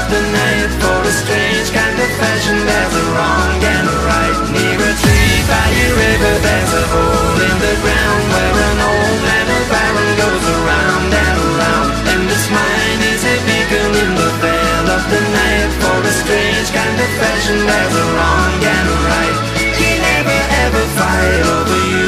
the night for a strange kind of fashion. There's a wrong and a right. Near a tree by a river, there's a hole in the ground where an old man of iron goes around and around. And this mine is a beacon in the veil of the night for a strange kind of fashion. There's a wrong and a right. He never ever fight over you.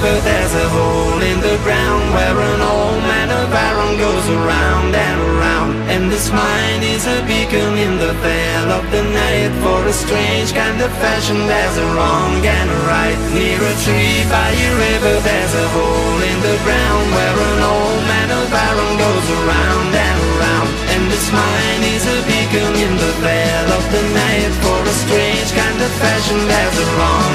There's a hole in the ground where an old man of iron goes around and around. And this mine is a beacon in the veil of the night for a strange kind of fashion. There's a wrong and a right. Near a tree by a river, there's a hole in the ground where an old man of iron goes around and around. And this mine is a beacon in the veil of the night for a strange kind of fashion. There's a wrong